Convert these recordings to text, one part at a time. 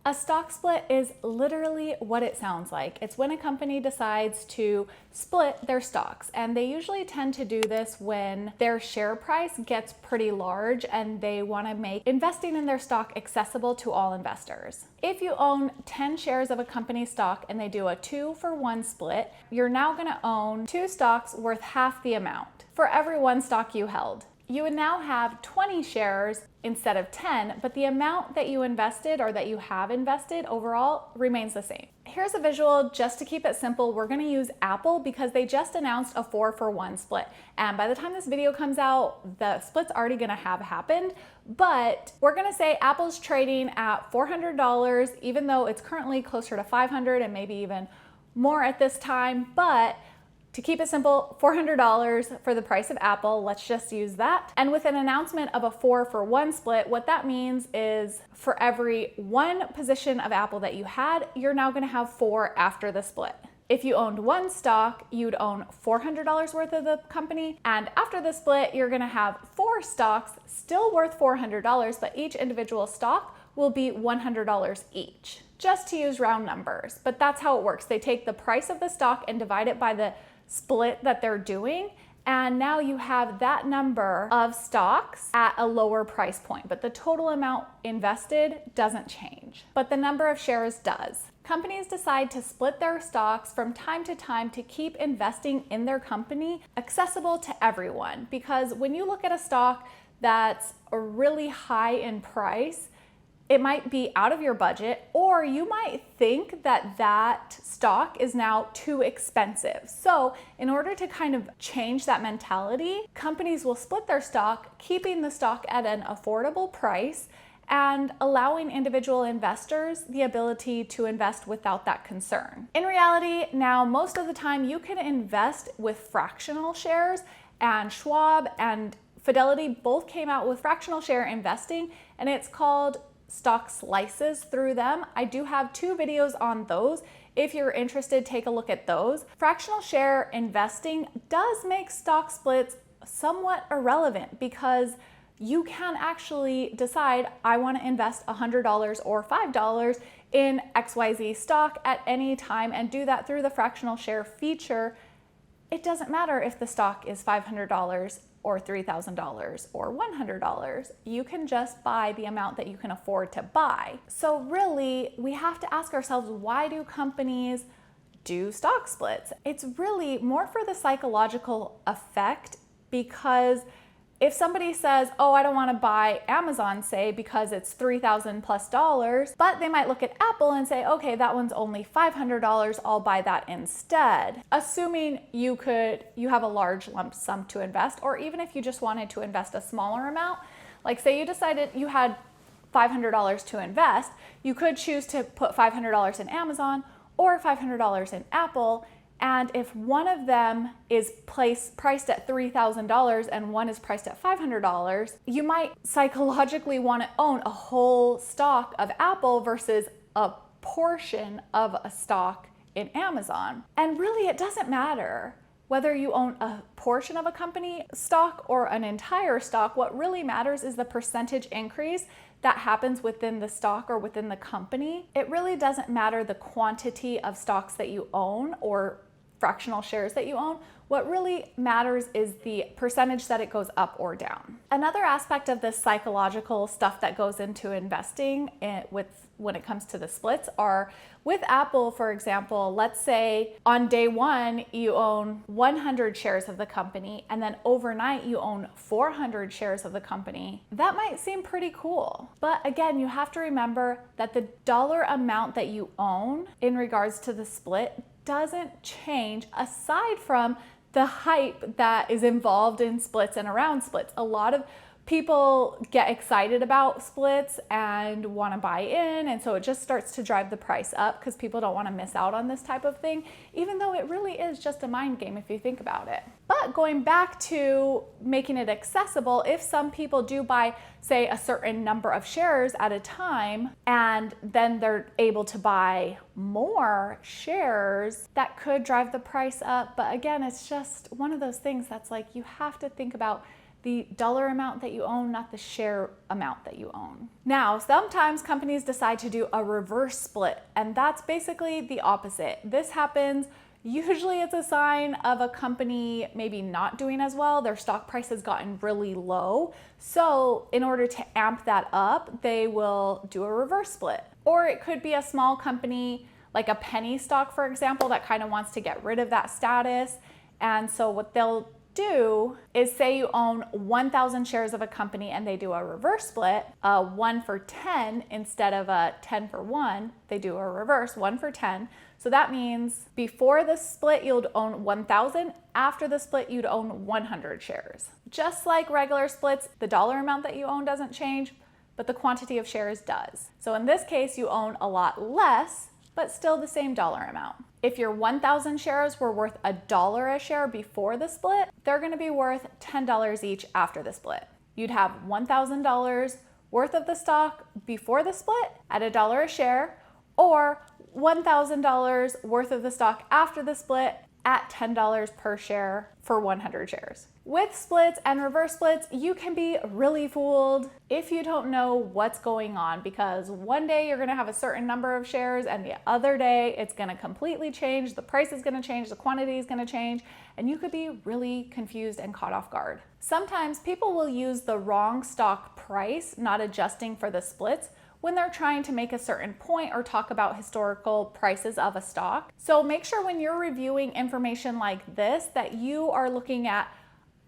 A stock split is literally what it sounds like. It's when a company decides to split their stocks, and they usually tend to do this when their share price gets pretty large and they want to make investing in their stock accessible to all investors. If you own 10 shares of a company stock and they do a 2-for-1 split, you're now going to own 2 stocks worth half the amount for every 1 stock you held. You would now have 20 shares instead of 10, but the amount that you invested or that you have invested overall remains the same. Here's a visual just to keep it simple. We're gonna use Apple because they just announced a 4-for-1 split. And by the time this video comes out, the split's already gonna have happened, but we're gonna say Apple's trading at $400, even though it's currently closer to $500 and maybe even more at this time, but to keep it simple, $400 for the price of Apple, let's just use that. And with an announcement of a 4-for-1 split, what that means is for every 1 position of Apple that you had, you're now gonna have 4 after the split. If you owned 1 stock, you'd own $400 worth of the company, and after the split, you're gonna have 4 stocks, still worth $400, but each individual stock will be $100 each, just to use round numbers. But that's how it works. They take the price of the stock and divide it by the split that they're doing, and now you have that number of stocks at a lower price point, but the total amount invested doesn't change, but the number of shares does. Companies decide to split their stocks from time to time to keep investing in their company accessible to everyone, because when you look at a stock that's really high in price, it might be out of your budget, or you might think that that stock is now too expensive. So in order to kind of change that mentality, companies will split their stock, keeping the stock at an affordable price and allowing individual investors the ability to invest without that concern. In reality, now most of the time you can invest with fractional shares, and Schwab and Fidelity both came out with fractional share investing, and it's called stock slices through them. I do have 2 videos on those. If you're interested, take a look at those. Fractional share investing does make stock splits somewhat irrelevant because you can actually decide, I want to invest $100 or $5 in XYZ stock at any time and do that through the fractional share feature. It doesn't matter if the stock is $500 or $3,000 or $100. You can just buy the amount that you can afford to buy. So really, we have to ask ourselves, why do companies do stock splits? It's really more for the psychological effect, because if somebody says, oh, I don't want to buy Amazon, say, because it's $3,000 plus, but they might look at Apple and say, okay, that one's only $500, I'll buy that instead. Assuming you have a large lump sum to invest, or even if you just wanted to invest a smaller amount, like say you decided you had $500 to invest, you could choose to put $500 in Amazon or $500 in Apple. And if one of them is priced at $3,000 and one is priced at $500, you might psychologically want to own a whole stock of Apple versus a portion of a stock in Amazon. And really, it doesn't matter whether you own a portion of a company stock or an entire stock. What really matters is the percentage increase that happens within the stock or within the company. It really doesn't matter the quantity of stocks that you own or fractional shares that you own. What really matters is the percentage that it goes up or down. Another aspect of this psychological stuff that goes into investing when it comes to the splits are, with Apple, for example, let's say on day 1 you own 100 shares of the company, and then overnight you own 400 shares of the company. That might seem pretty cool, but again, you have to remember that the dollar amount that you own in regards to the split doesn't change, aside from the hype that is involved in splits and around splits. A lot of people get excited about splits and want to buy in, and so it just starts to drive the price up because people don't want to miss out on this type of thing, even though it really is just a mind game if you think about it. But going back to making it accessible, if some people do buy, say, a certain number of shares at a time, and then they're able to buy more shares, that could drive the price up. But again, it's just one of those things that's like, you have to think about the dollar amount that you own, not the share amount that you own. Now, sometimes companies decide to do a reverse split, and that's basically the opposite. This happens, usually it's a sign of a company maybe not doing as well. Their stock price has gotten really low. So in order to amp that up, they will do a reverse split. Or it could be a small company like a penny stock, for example, that kind of wants to get rid of that status. And so what they'll do is, say you own 1,000 shares of a company and they do a reverse split, 1 for 10 instead of a 10 for 1, they do a reverse 1 for 10. So that means before the split, you'd own 1,000. After the split, you'd own 100 shares. Just like regular splits, the dollar amount that you own doesn't change, but the quantity of shares does. So in this case, you own a lot less, but still the same dollar amount. If your 1,000 shares were worth $1 a share before the split, they're going to be worth $10 each after the split. You'd have $1,000 worth of the stock before the split at $1 a share, or $1,000 worth of the stock after the split at $10 per share for 100 shares. With splits and reverse splits, you can be really fooled if you don't know what's going on, because one day you're going to have a certain number of shares and the other day it's going to completely change. The price is going to change, the quantity is going to change, and you could be really confused and caught off guard. Sometimes people will use the wrong stock price, not adjusting for the splits, when they're trying to make a certain point or talk about historical prices of a stock. So make sure when you're reviewing information like this that you are looking at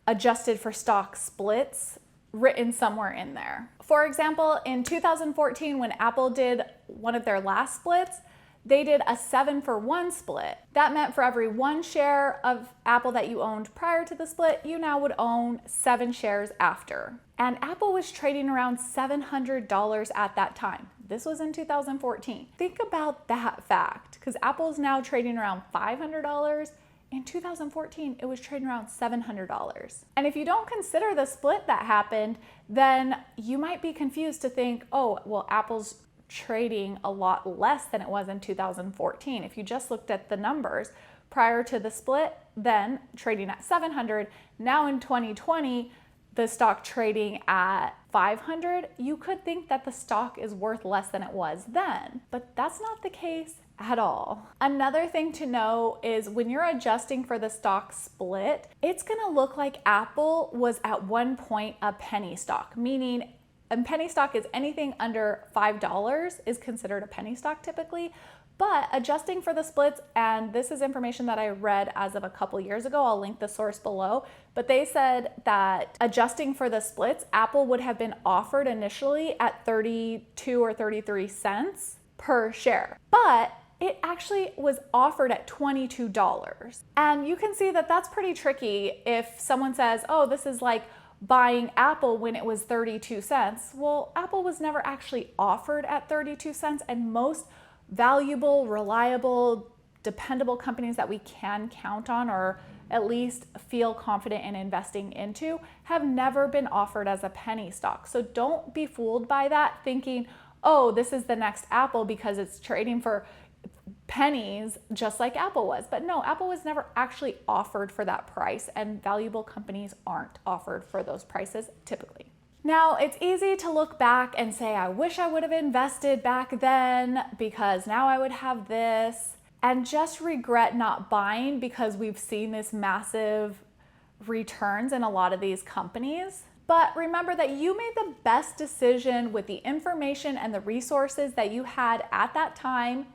adjusted for stock splits written somewhere in there. For example, in 2014, when Apple did one of their last splits, they did a 7-for-1 split. That meant for every 1 share of Apple that you owned prior to the split, you now would own 7 shares after. And Apple was trading around $700 at that time. This was in 2014. Think about that fact, because Apple is now trading around $500. In 2014, it was trading around $700. And if you don't consider the split that happened, then you might be confused to think, oh, well, Apple's trading a lot less than it was in 2014. If you just looked at the numbers prior to the split, then trading at 700, now in 2020, the stock trading at 500, you could think that the stock is worth less than it was then, but that's not the case at all. Another thing to know is when you're adjusting for the stock split, it's gonna look like Apple was at one point a penny stock, meaning a penny stock is anything under $5 is considered a penny stock typically. But adjusting for the splits, and this is information that I read as of a couple years ago, I'll link the source below, but they said that adjusting for the splits, Apple would have been offered initially at 32 or 33 cents per share. But it actually was offered at $22. And you can see that that's pretty tricky if someone says, oh, this is like buying Apple when it was 32 cents. Well, Apple was never actually offered at 32 cents, and most valuable, reliable, dependable companies that we can count on or at least feel confident in investing into have never been offered as a penny stock. So don't be fooled by that thinking, oh, this is the next Apple because it's trading for pennies just like Apple was. But no, Apple was never actually offered for that price, and valuable companies aren't offered for those prices typically. Now, it's easy to look back and say, I wish I would have invested back then because now I would have this, and just regret not buying because we've seen this massive returns in a lot of these companies. But remember that you made the best decision with the information and the resources that you had at that time.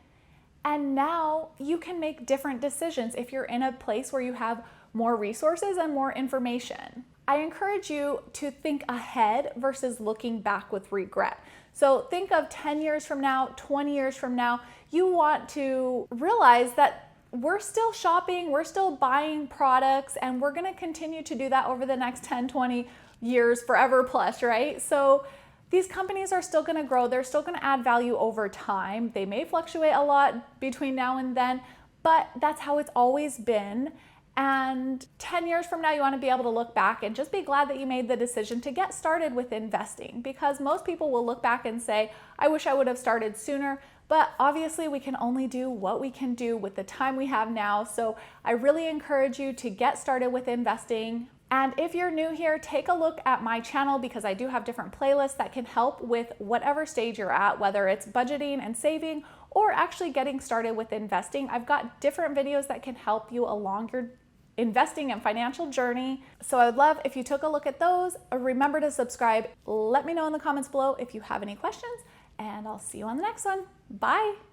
And now you can make different decisions if you're in a place where you have more resources and more information. I encourage you to think ahead versus looking back with regret. So think of 10 years from now, 20 years from now, you want to realize that we're still shopping, we're still buying products, and we're gonna continue to do that over the next 10, 20 years, forever plus, right? So these companies are still gonna grow, they're still gonna add value over time. They may fluctuate a lot between now and then, but that's how it's always been. And 10 years from now, you want to be able to look back and just be glad that you made the decision to get started with investing, because most people will look back and say, I wish I would have started sooner, but obviously we can only do what we can do with the time we have now. So I really encourage you to get started with investing And if you're new here, take a look at my channel because I do have different playlists that can help with whatever stage you're at, whether it's budgeting and saving or actually getting started with investing. I've got different videos that can help you along your investing and financial journey. So I would love if you took a look at those. Remember to subscribe. Let me know in the comments below if you have any questions, and I'll see you on the next one. Bye.